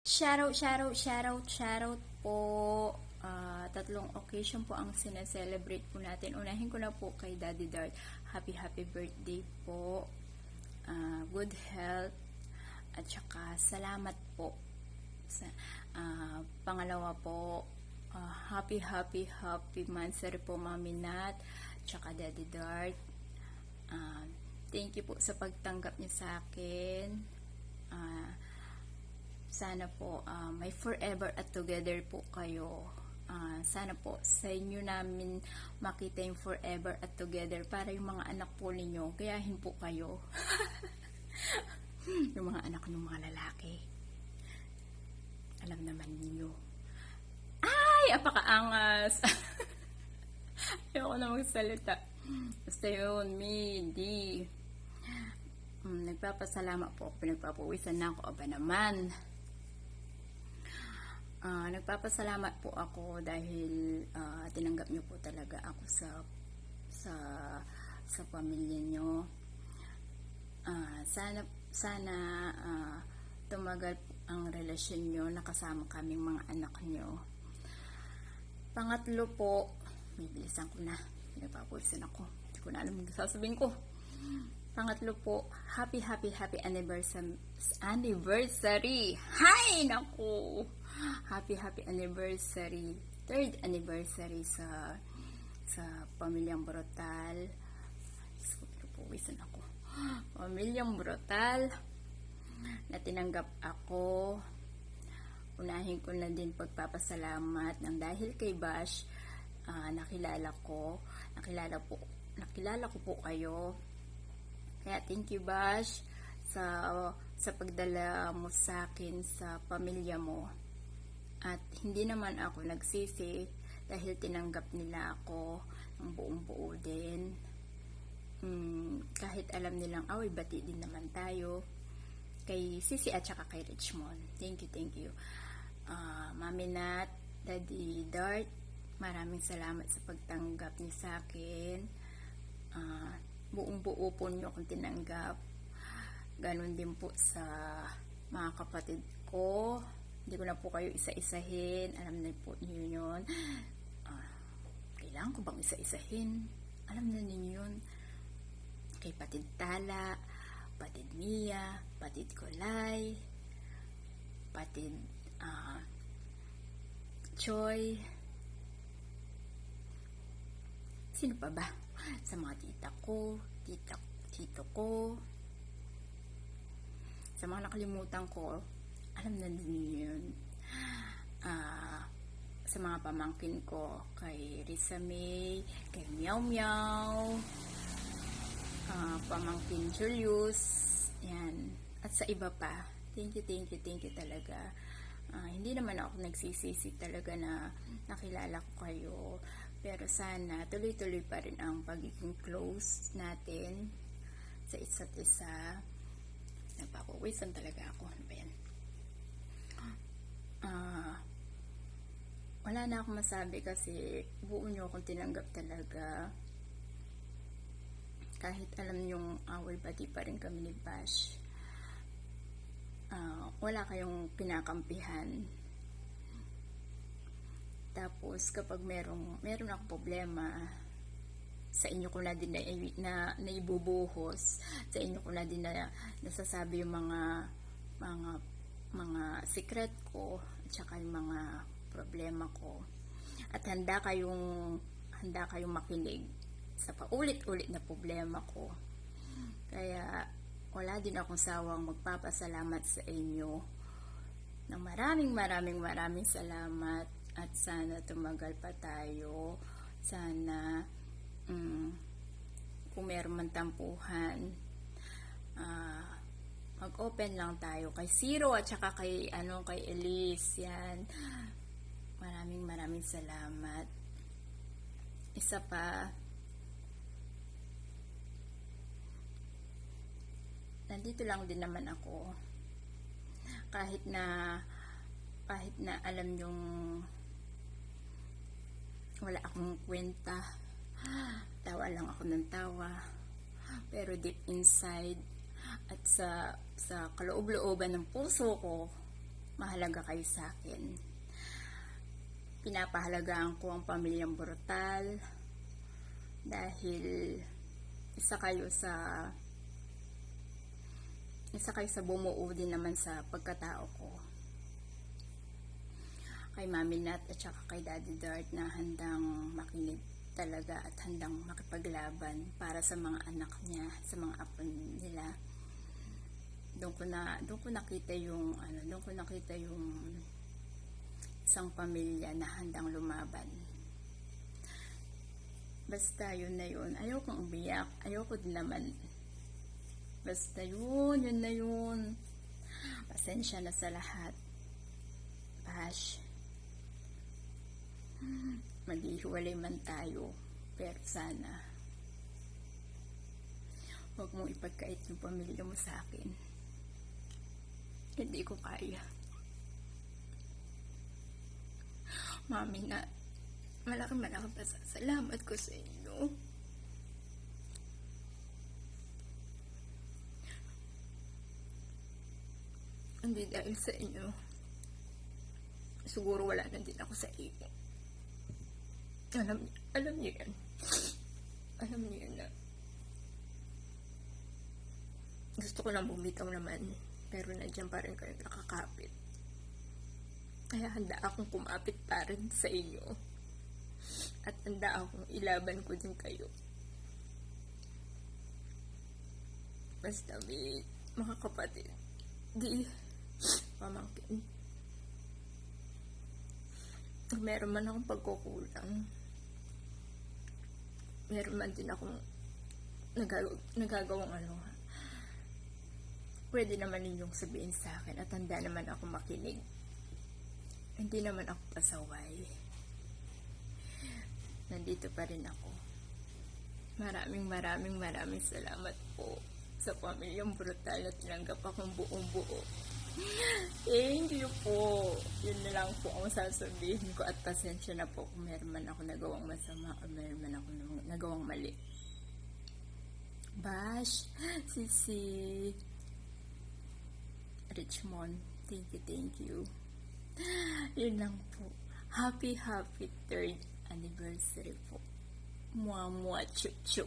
Shoutout po. Tatlong occasion po ang sineselebrate po natin. Unahin ko na po kay Daddy Dart. Happy birthday po. Good health. At saka salamat po. Pangalawa po, happy Mansari po Mami Nat. Tsaka Daddy Dart. Thank you po sa pagtanggap niyo sa akin. Sana po may forever at together po kayo. Sana po sa inyo namin makita yung forever at together para yung mga anak po ninyo, gayahin po kayo. Yung mga anak ng mga lalaki. Alam naman niyo. Ay, apakaangas. Ayoko na magsalita. Basta yun, Midi. Nagpapasalamat po ako, pinagpapawisan na ako, aba naman. Nagpapasalamat po ako dahil tinanggap niyo po talaga ako sa pamilya niyo. Sana tumagal ang relasyon niyo, nakasama kaming mga anak niyo. Pangatlo po, bibilisan ko na, pinagpapawisan ako, hindi ko na alam ang sasabihin ko. Pangatlo po, happy anniversary. Hay, naku. Happy anniversary. Third anniversary sa Pamilyang Brutal. Pinapawisan ako. Pamilyang Brutal na tinanggap ako. Unahin ko na din pagpapasalamat ng dahil kay Bash, nakilala ko po kayo. Kaya thank you Bash sa pagdala mo sa akin sa pamilya mo. At hindi naman ako nagsisi dahil tinanggap nila ako ng buong buo din. Kahit alam nilang bati din naman tayo kay Sisi at saka kay Richmond. Thank you. Mami Nat, Daddy Dart, maraming salamat sa pagtanggap niyo sa akin. Buong buo po niyo akong tinanggap. Ganon din po sa mga kapatid ko. Hindi ko na po kayo isa-isahin. Alam na po niyo yun. Kailangan ko bang isa-isahin? Alam na niyo yun. Kay Patid Tala, Patid Mia, Patid Kulay, Patid Choy. Sino pa ba? Sa mga tita ko, tito ko. Sa mga nakalimutan ko, alam na din yun. Sa mga pamangkin ko, kay Risa May, kay Meow Meow, pamangkin Julius, yan. At sa iba pa, thank you talaga. Hindi naman ako nagsisisi talaga na nakilala ko kayo. Pero sana tuloy-tuloy pa rin ang pagiging close natin sa isa't isa. Nagpapawisan talaga ako. Ano ba yan? Wala na akong masabi kasi buo nyo akong tinanggap talaga. Kahit alam nyong awal-bati pa rin kami ni Bash. Wala kayong pinakampihan. Tapos kapag meron akong problema, sa inyo ko na din na naibubuhos, sa inyo ko na din na nasasabi yung mga secret ko at saka yung mga problema ko. At handa kayong makinig sa paulit-ulit na problema ko. Kaya wala din akong sawang magpapasalamat sa inyo ng maraming salamat. At sana tumagal pa tayo. Sana kung meron man tampuhan, mag-open lang tayo kay Zero at saka kay Elise. Yan. Maraming salamat. Isa pa, nandito lang din naman ako. Kahit na alam yung wala akong kwenta, tawa lang ako ng tawa, pero deep inside at sa kaloob-looban ng puso ko, mahalaga kayo sa akin. Pinapahalagaan ko ang pamilyang Brutal dahil isa kayo sa bumuo din naman sa pagkatao ko. Kay Mami Nat at saka kay Daddy Dart na handang makinig talaga at handang makipaglaban para sa mga anak niya, sa mga apo nila. Doon ko nakita yung isang pamilya na handang lumaban. Basta yun na yun. Ayaw kong umiyak. Ayaw ko din naman. Basta yun na yun. Pasensya na sa lahat. Bash. Maghihiwalay man tayo. Pero sana huwag mong ipagkait yung pamilya mo sa akin. Hindi ko kaya. Mami na, malaking pasasalamat ko sa inyo. Hindi dahil sa inyo, siguro wala na din ako sa iyo. Alam niyo yan. Alam niyo yan na gusto ko lang bumitaw naman, pero nandiyan pa rin kayo nakakapit. Kaya handa akong kumapit pa rin sa inyo. At handa akong ilaban ko din kayo. Basta may mga kapatid, di pamangkin. Meron man akong pagkukulang. Meron man din akong nagagawang pwede naman ninyong sabihin sa akin at handa naman ako makinig. Hindi naman ako pasaway. Nandito pa rin ako. Maraming salamat po sa pamilyang Brutal na tinanggap akong buong-buo. Thank you po. Yun na lang po ang sasabihin ko at pasensya na po kung meron man ako nagawang masama o meron man ako nagawang mali. Bash, Sisi Richmond, thank you. Yun lang po. Happy 3rd anniversary po. Mua, chup, chup.